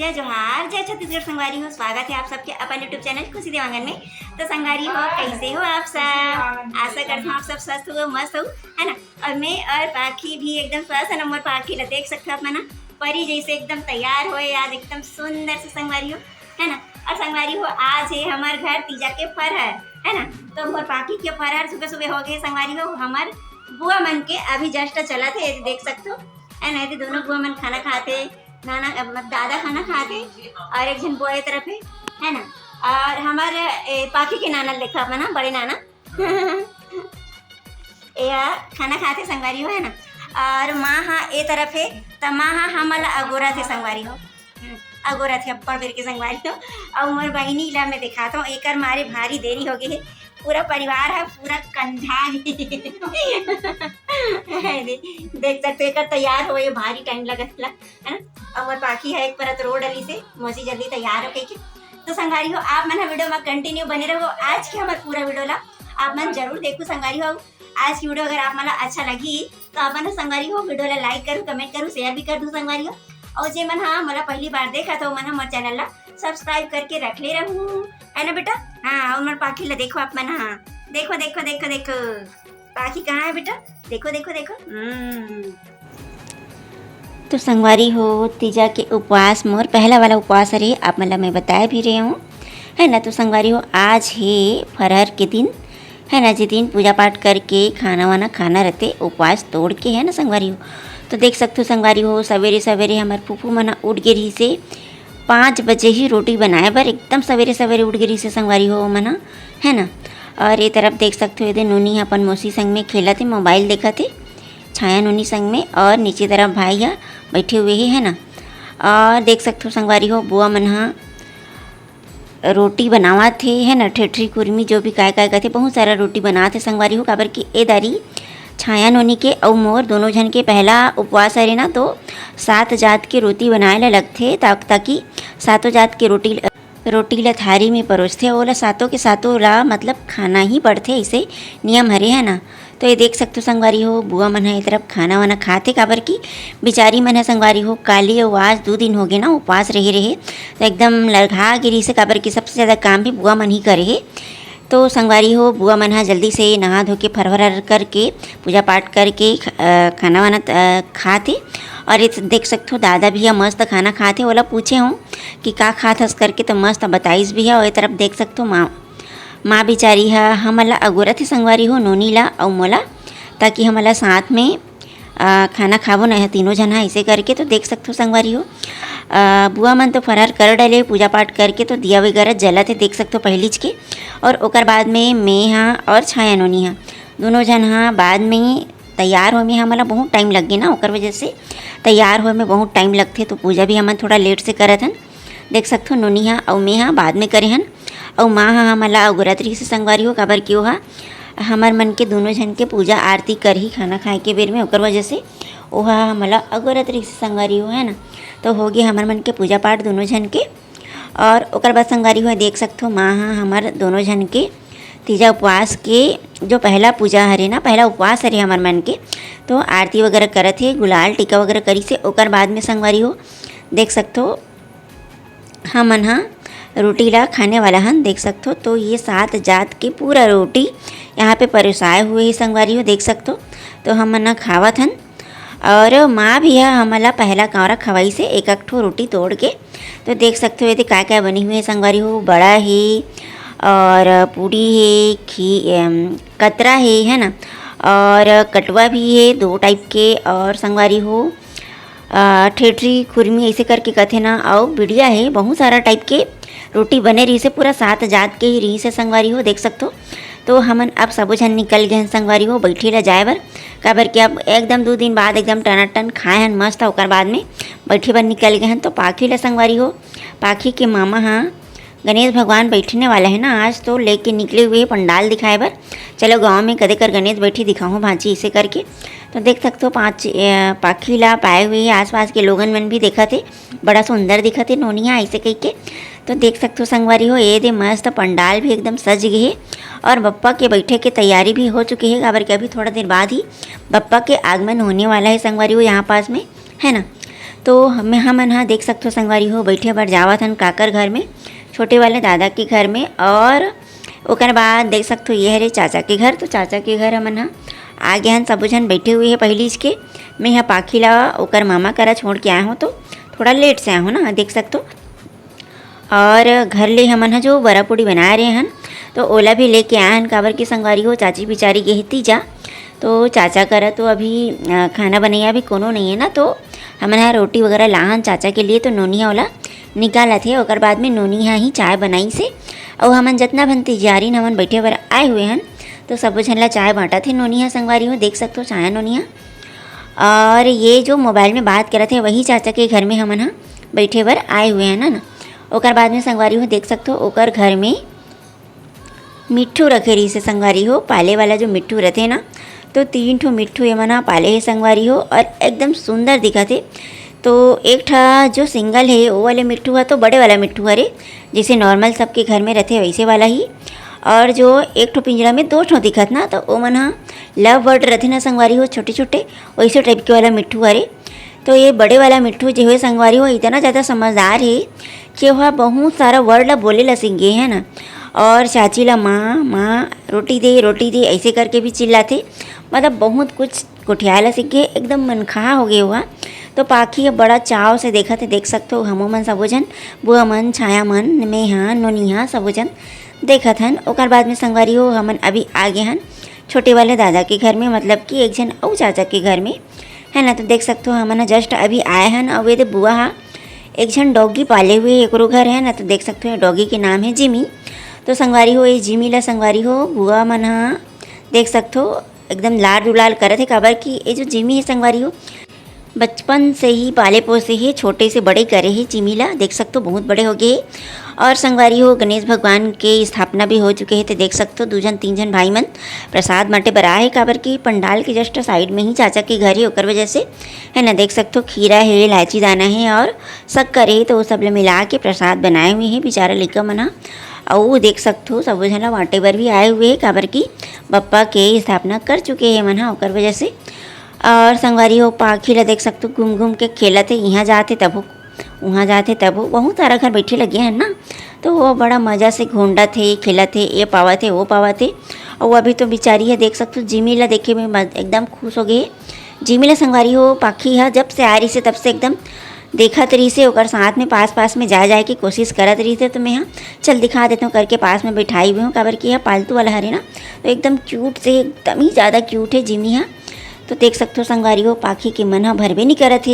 जय जोहार, जय छत्तीसगढ़। संगवारी हो, स्वागत है आप सबके अपन यूट्यूब चैनल खुशी देवांगन में। तो संगवारी हो, कैसे हो आप सब? आशा करता हूँ आप सब स्वस्थ हो, मस्त हो, है ना। और मैं और पाखी भी एकदम स्वस्थ है। नंबर पाखी ला देख सकते हो आप मना परी जैसे एकदम तैयार हो, आज एकदम सुंदर से संगवारी हो, है ना। और संगवारी हो, आज है हमारे घर तीजा के फरहर, है ना। तो मोर पाखी के फरहर सुबह सुबह हो गए संगवारी हो। हमार बुआ मन के अभी जस्ट चला थे, देख सकते हो, है ना। ये दोनों बुआ मन खाना खाते, नाना दादा खाना खाते और एक जन बुआ तरफ है ना। और हमारे पाखी के नाना देखा अपना बड़े नाना या खाना खाते संगवारी हो, है ना। और माँ हाँ ए तरफ है, तो माँ हाँ हमारा अगोरा थे संगवारी हो, अगोरा थे अप्पड़ बेर के संगवारी हो। और उमर बहनी ला मैं दिखाता हूँ, एक मारे भारी देरी हो गई है। पूरा परिवार है, पूरा कंधा देख सकते हो, तैयार हो, ये भारी टाइम लगा है ना। और पाखी है एक परत रोड अली से मौसी जल्दी तैयार हो गई। तो संगारी हो, आप मन वीडियो में कंटिन्यू बने रहो। आज की हमारे पूरा वीडियो ला आप मन जरूर देखो संगारी हो। आज की वीडियो अगर आप मन अच्छा लगी तो आप मन संगारी हो वीडियो ला लाइक करूँ, कमेंट करूँ, शेयर भी कर दूँ संगारी हो। और जे मन हाँ मला पहली बार देखा तो मन हमारे चैनल ला सब्सक्राइब करके रख ले रहूँ, है ना बेटा। हाँ, और मन पाखी ला देखो आप मन, हाँ देखो देखो देखो देखो पाखी कहाँ है बेटा, देखो देखो देखो। तो संगवारी हो, तीजा के उपवास मोर पहला वाला उपवास है, आप मतलब मैं बताया भी रही हूँ, है ना। तो संगवारी हो, आज है फरहर के दिन, है ना, जिस दिन पूजा पाठ करके खाना वाना खाना रहते, उपवास तोड़ के, है ना संगवारी हो। तो देख सकते हो संगवारी हो, सवेरे सवेरे हमारे फूफू मना उठ गई रही से 5 बजे ही रोटी बनाए बर, एकदम सवेरे सवेरे उठ गई से संगवारी हो मना, है ना। और ये तरफ देख सकते हो, ये नूनी अपन मौसी संग में खेला थे, मोबाइल देखा थे छाया नूनी संग में। और नीचे तरफ भाई यहाँ बैठे हुए ही, है ना। और देख सकते हो संगवारी हो, बुआ मनहा रोटी बनावा थे, है ना, ठेठरी कुर्मी जो भी काय काय कहते, बहुत सारा रोटी बना थे संगवारी हो। काबर की ए दारी छाया नोनी के और मोर दोनों जन के पहला उपवास है ना, तो 7 जात के रोटी बनाए ला लगथे, ताकि 7 जात के रोटी ला थारी में परोसथे, ओला 7 के 7 ला मतलब खाना ही पड़थे, ऐसे नियम हरे, है ना। तो ये देख सकते हो संगवारी हो, बुआ मन है तरफ खाना वाना खाते, काबर की बेचारी मन है संगवारी हो काली और आज 2 दिन हो गए ना उपवास रहे तो एकदम लड़घा गिरी से, काबर की सबसे ज़्यादा काम भी बुआ मन ही करे है। तो संगवारी हो, बुआ मन जल्दी से नहा धो के फरफर करके पूजा पाठ करके खाना वाना खाते। और ये देख सकते हो दादा भी है मस्त खाना खाते, ओला पूछे हूँ कि का खात हस करके, तो मस्त बताइस भी है। और ये तरफ देख सकते हो माँ बेचारी है हमला अगोरा थे संगवारी हो, नोनी ला और मोला, ताकि हमला साथ में खाना खाबो नहीं है तीनों जन है ऐसे करके। तो देख सकते हो संगवारी हो, बुआ मन तो फरार कर डाले पूजा पाठ करके, तो दिया वगैरह जला थे देख सकते हो पहलीच के। और ओकर बाद में मैं हाँ और छाया नोनी हाँ दोनों जन हाँ बाद में तैयार हो में हमला बहुत टाइम लग गई ना, ओकर वजह से तैयार हो में बहुत टाइम लगते। तो पूजा भी हम थोड़ा लेट से करत हन, देख सकते हो नोनी हाँ और मैं हाँ बाद में करे हन। और माँ हाँ हमला अगोरात्रि से संगवारी हो, काबर क्यों हाँ हमार मन के दोनों जन के पूजा आरती कर ही खाना खाए के बेर में, ओकर वजह से ओहा हमला अगोरात्रि से संगवारी हो, है ना। तो हो गए हमार मन के पूजा पाठ दोनों जन के। और ओकर बाद संगवारी हो देख सकते हो माँ हाँ हमार दोनों जन के तीजा उपवास के जो पहला पूजा हरे ना, पहला उपवास हरे हमार मन के, तो आरती वगैरह करत है, गुलाल टीका वगैरह करी से। ओकर बाद में संगवारी हो देख सकते हो हम मन हाँ रोटी ला खाने वाला हन, देख सकते हो। तो ये 7 जात के पूरा रोटी यहाँ पे परोसाए हुए ही संगवारी हो, देख सकते हो। तो हम मन खावत हन, और माँ भी है हमला पहला कावरा खवाई से एक ठो रोटी तोड़ के। तो देख सकते हो ये काय काय बनी हुई है संगवारी हो, बड़ा है और पूड़ी है, कतरा है ना, और कटवा भी है 2 टाइप के। और संगवारी हो ठेठरी खुरमी ऐसे करके कथे ना, और बिड़िया है, बहुत सारा टाइप के रोटी बने रही से, पूरा 7 जात के ही रही से संगवारी हो, देख सकते हो। तो हमन अब सबो जन निकल गए संगवारी हो बैठे ला जाए बर, काबर कि अब एकदम 2 दिन बाद एकदम टनाटन खाए हन मस्त, ओकर बाद में बैठे बर निकल गए हन। तो पाखी ला संगवारी हो, पाखी के मामा हाँ गणेश भगवान बैठने वाला है ना आज, तो लेके निकले हुए पंडाल दिखाए बर, चलो गांव में कदे कर गणेश बैठी दिखाऊँ भांजी इसे करके। तो देख सकते हो 5 पाखी ला पाए हुए आसपास के लोगन मन भी देखा थे, बड़ा सुंदर दिखा थे नोनिया ऐसे कह के। तो देख सकते हो संगवारी हो ये दे मस्त पंडाल भी एकदम सज गए है, और बप्पा के बैठे के तैयारी भी हो चुकी है, काबर के अभी थोड़ा देर बाद ही बप्पा के आगमन होने वाला है संगवारी हो यहाँ पास में, है ना। तो हमन हा देख सकथो संगवारी हो बैठे बर जावत हन काकर घर में, छोटे वाले दादा के घर में। और ओकर बाद देख सकथो ये हरे चाचा के घर। तो चाचा के घर हमन हा आगे हन सबो झन बैठे हुए है पहिलीच के। मैं यहाँ पाखी ला ओकर मामा करा छोड़ के आया हूँ, तो थोड़ा लेट से आया हूँ ना, देख सकते हो। और घर ले हमन हा जो बड़ा पूड़ी बना रहे हन, तो ओला भी लेके आए हन काबर की संगवारी हो चाची बिचारी गे तीजा। तो चाचा करा तो अभी खाना बनैया भी कोनो नहीं है ना, तो हमन हा रोटी वगैरह लाहन चाचा के लिए। तो नोनिया ओला निकाला थे, ओकर बाद में नोनिया ही चाय बनाई से। और हमन जितना भन तिजारी हमन बैठे बर आए हुए हन, तो सब झन ला चाय बांटा थे नोनिया संगवारी हो, देख सकते हो चाय नोनिया। और ये जो मोबाइल में बात कर रहे थे वही चाचा के घर में हमन हा बैठे बर आए हुए हैं ना। ओकर बाद में संगवारी हो देख सकते हो ओकर घर में मिट्ठू रखे रही से संगवारी हो, पाले वाला जो मिट्ठू रहते ना, तो 3 ठो मिट्ठू ये मना पाले है संगवारी हो, और एकदम सुंदर दिखा थे। तो एक ठा जो सिंगल है वो वाले मिट्ठू है, तो बड़े वाला मिट्ठू है रे, जैसे नॉर्मल सबके घर में रहते वैसे वाला ही। और जो एक ठो पिंजरा में 2 ठो दिखत ना, तो वो मन हा लव बर्ड रहते ना संगवारी हो, छोटे छोटे वैसे टाइप के वाला मिट्ठू है रे। तो ये बड़े वाला मिट्ठू जो है संगवारी हो इतना ज़्यादा समझदार है कि वह बहुत सारा वर्ड ला बोले ला सीख गए है ना। और चाची ला माँ माँ रोटी दे ऐसे करके भी चिल्लाते, मतलब बहुत कुछ कुठिया ला सीख गए, एकदम मनखा हो गए हुआ। तो पाखी बड़ा चाव से देखा थे, देख सकते हो हमो मन सबो जन, बुआ मन, छाया मन, मैं हाँ नोनिया सबो जन देखत हन। ओकर बाद में संगवारी हो हमन अभी आगे हन छोटे वाले दादा के घर में, मतलब कि एक जन और चाचा के घर में है ना। तो देख सकते हो हमन जस्ट अभी आए हन। और ये बुआ हा एक जन डॉगी पाले हुए एक घर है ना, तो देख सकते हो डॉगी के नाम है जिमी। तो संगवारी हो ये जिमी ला संगवारी हो बुआ मन हा देख सकते हो एकदम लाड दुलाल करे थे, काबर कि ये जो जिमी है संगवारी हो बचपन से ही पाले पोसे है, छोटे से बड़े करे है जिमी ला, देख सकते हो बहुत बड़े हो गए। और संगवारी हो गणेश भगवान के स्थापना भी हो चुके हैं, तो देख सकते हो 2 जन 3 जन भाई मन प्रसाद बांटे बर आए, काबर की पंडाल के जस्ट साइड में ही चाचा के घर है, ओकर वजह से है ना। देख सकते हो खीरा है, इलायची दाना है और शक्कर है, तो वो सब मिला के प्रसाद बनाए हुए हैं बेचारा लइका मना। और देख सकते हो सब झन बांटे बर भी आए हुए हैं, काबर की बप्पा के स्थापना कर चुके हैं मन, ओकर वजह से। और संगवारी हो पाखी ला देख सकते हो घूम घूम के खेलत है, यहाँ जाते तब वहाँ जाते तब बहुत सारा घर बैठे लगे हैं ना, तो वो बड़ा मज़ा से घूंढा थे, खेला थे, ये पावा थे वो पावा थे। और अभी तो बेचारी है देख सकते हो जिमी ला देखे में एकदम खुश हो गए। जिमी ला संगवारी हो पाखी है जब से आ रही से तब से एकदम देखत रही से, ओकर साथ में पास में जा की कोशिश करत रही थे। तो मैं यहाँ चल दिखा देता हूँ करके पास में बैठाई हुई हूँ, काबर कि यह पालतू वाला हरे ना, तो एकदम क्यूट से एकदम ही ज़्यादा क्यूट है जिमी यहाँ। तो देख सकते हो संगवारी हो पाखी के मन भर भी नहीं करत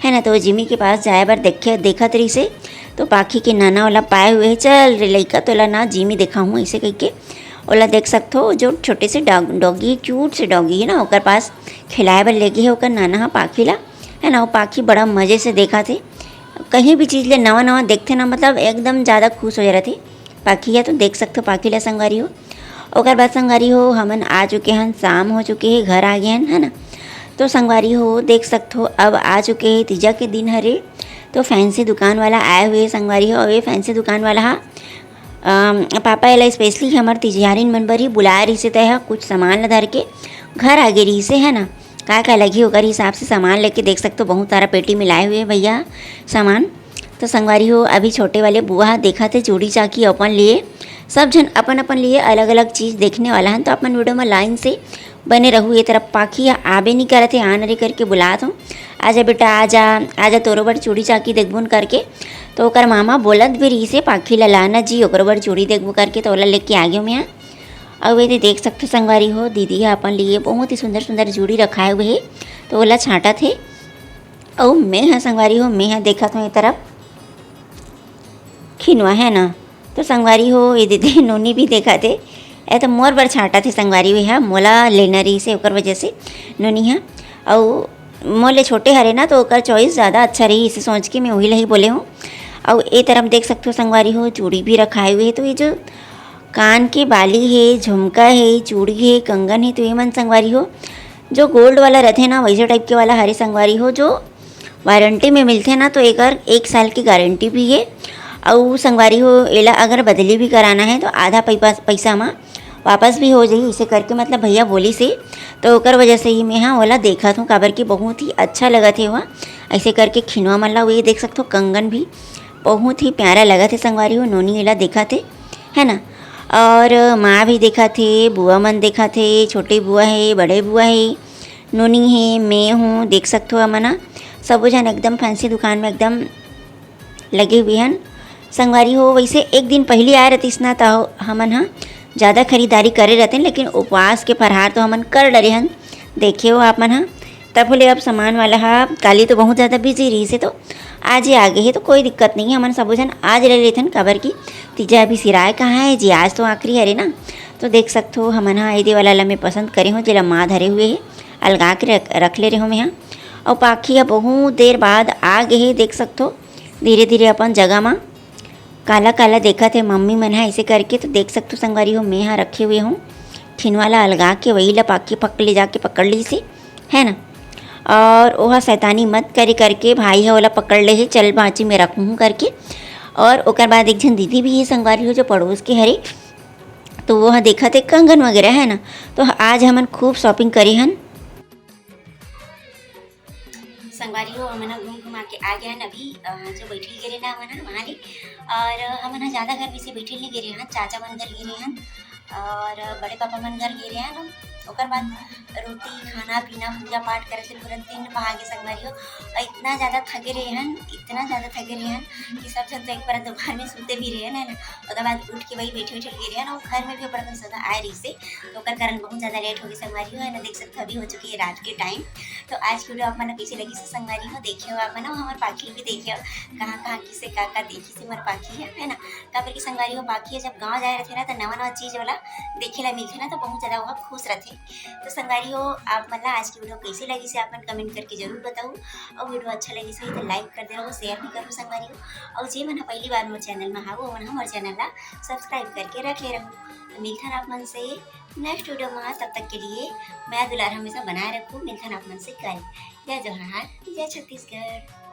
है ना। तो जिमी के पास जाए बार देखत रही से, तो पाखी के नाना वाला पाए हुए चल रे लइका तोला ना जिमी देखा हूँ ऐसे कह के ओला देख सकते हो जो छोटे से डॉगी क्यूट से डॉगी है ना, ओकर पास खिलाए बर लेके है ओकर नाना पाखी ला है ना। वो पाखी बड़ा मज़े से देखा थे, कहीं भी चीज़ ले नवा देखते ना, मतलब एकदम ज़्यादा खुश हो जा रहे थे पाखी है। तो देख सकते हो पाखी ला संगवारी हो। ओकर बाद संगवारी हो हमन आ चुके हैं, शाम हो चुके हैं, घर आ गए हैं है ना। तो संगवारी हो देख सकते हो अब आ चुके हैं तीजा के दिन हरे। तो फैंसी दुकान वाला आए हुए संगवारी हो, और ये फैंसी दुकान वाला हा पापा एला स्पेशली हमार तिजहारिन मन बर ही बुलाए रही से, तय कुछ सामान ला धर के घर आ गए रही से है ना। का लगी ओकर हिसाब से सामान लेके देख सकते हो बहुत सारा पेटी में लाए हुए भैया सामान। तो संगवारी हो अभी छोटे वाले बुआ देखा थे चूड़ी चाकी अपन लिए, सब जन अपन लिए अलग अलग चीज़ देखने वाला है। तो अपन वीडियो में लाइन से बने रहू। ये तरफ पाखी आबे नहीं करे थे, आन रे करके बुलात हूँ, आजा बेटा आजा तोरो बर चूड़ी चाकी देखबुन करके। तो ओकर मामा बोलत भी रही से पाखी ला लाना जी ओकर बर चूड़ी देखबू करके, तो ओला लेके आ गए मैं यहाँ। और ये देख सकते संगवारी हो दीदी है अपन लिए बहुत ही सुंदर सुंदर चूड़ी रखाए हुए है, तो ओला छाटा थे। और मैं हाँ संगवारी हो मैं हाँ देखा था ये तरफ खिनवा है ना। तो संगवारी हो ये दीदी नोनी भी देखा थे, तो मोर बर छाटा थे संगवारी हुई है, मोला लेना रही से ओकर वजह से नोनी है। और मोले छोटे हरे ना, तो ओकर चॉइस ज़्यादा अच्छा रही, इसे सोच के मैं वही ला ही बोले हूँ। और ये तरफ देख सकते हो संगवारी हो चूड़ी भी रखाए हुए है। तो ये जो कान के बाली है, झुमका है, चूड़ी है, कंगन है, तो ये मन संगवारी हो जो गोल्ड वाला रहते ना वैसे टाइप के वाला हरे संगवारी हो, जो वारंटी में मिलते ना, तो एक 1 साल की गारंटी भी है। और संगवारी हो एला अगर बदली भी कराना है तो आधा पैसा में वापस भी हो जाए, इसे करके मतलब भैया बोली से। तो ओकर वजह से ही मैं हाँ ओला देखा था, काबर की बहुत ही अच्छा लगा थे वहाँ। ऐसे करके खिनवा मन ला वही देख सकते हो। कंगन भी बहुत ही प्यारा लगा थे संगवारी हो। नोनी एला देखा थे है ना। और माँ भी देखा थे, बुआ मन देखा थे, छोटे बुआ है, बड़े बुआ है, नोनी है, मैं हूँ, देख सकते हो हमन सबो जन एकदम फैंसी दुकान में एकदम लगे हुए हैं संगवारी हो। वैसे एक दिन पहले आए रहीस ना तो हमन ज़्यादा खरीदारी करे रहते हैं, लेकिन उपवास के फरहार तो हमन कर डरे हन। देखे हो आप मन तब बोले अब सामान वाला काली तो बहुत ज़्यादा बिजी रही से तो आज ही आ गए है, तो कोई दिक्कत नहीं है। हमन सबो जन आज ले लेथन काबर की तीजा अभी सिराय कहाँ है जी, आज तो आखिरी हरे ना। तो देख सकते हो हमन एदे वाला ला मैं पसंद करे हो, जेला माँ धरे हुए है अलगा के रख ले रहे हो मैं और पाखी बहुत देर बाद आ गए है। देख सकते हो धीरे धीरे अपन जगह में काला काला देखा थे मम्मी मन ऐसे करके। तो देख सकते हो संगवारी हो मैं रखे हुए हूँ खिनवाला अलगा के, वही ला पाखी पक ले जाके पकड़ ली से है ना। और वह शैतानी मत करे करके भाई है वाला पकड़ ले है, चल बाँची में रखूँ करके। और ओकर बाद एक जन दीदी भी है संगवारी हो जो पड़ोस के हरे, तो वह देखा थे कंगन वगैरह है ना। तो आज हमन खूब शॉपिंग करे हन संगवारी हो। हमन घूम घुमा के आ गया अभी जो बैठल गिरे ना हमन वहाँ ले। और हमन ज़्यादा घर भी से बैठल नहीं गिरे हैं, चाचा मन घर गिरे हैं और बड़े पापा मन घर गिरे हैं। ओकर बाद रोटी खाना पीना पूजा पाठ करे से पूरा दिन भागे संगवारी हो। और इतना ज़्यादा थके रहे हैं, इतना ज़्यादा थके रहे हैं कि सब जन तो एक बार दोपहर में सोते भी रहे हैं ना। ओकर बाद उठ के वही बैठे बैठे गिरे हैं और घर में भी अपन सदा आए रही से, तो ओकर कारण बहुत ज़्यादा लेट हो गई संगवारी हो है ना। देख सकते अभी हो चुकी है रात के टाइम। तो आज की वीडियो आप मन कैसे लगी से संगवारी हो देखे हो आप मन हमारे पाखी भी देखे हो कहाँ कहाँ किसे का देखी से हमारे पाखी है ना। काबर की संगवारी हो पाखी है जब गाँव जाए रहते ना तो नवा नवा चीज़ वाला देखे ला मिलते ना तो बहुत ज़्यादा वह खुश रहते। तो संगवारी हो आप मतलब आज की वीडियो कैसी लगी से आप कमेंट करके जरूर बताओ। और वीडियो अच्छा लगी से तो लाइक कर दे, शेयर भी करो संगवारी हो। और जे मन पहली बार मोर चैनल में आओ मन हमारे चैनल ला सब्सक्राइब करके रख ले रहो। तो मिलथन आप मन से नेक्स्ट वीडियो में, तब तक के लिए मैं दुलार हमेशा बनाए रखूँ। मिलथन आप मन से कल। जय जोहार, जय छत्तीसगढ़।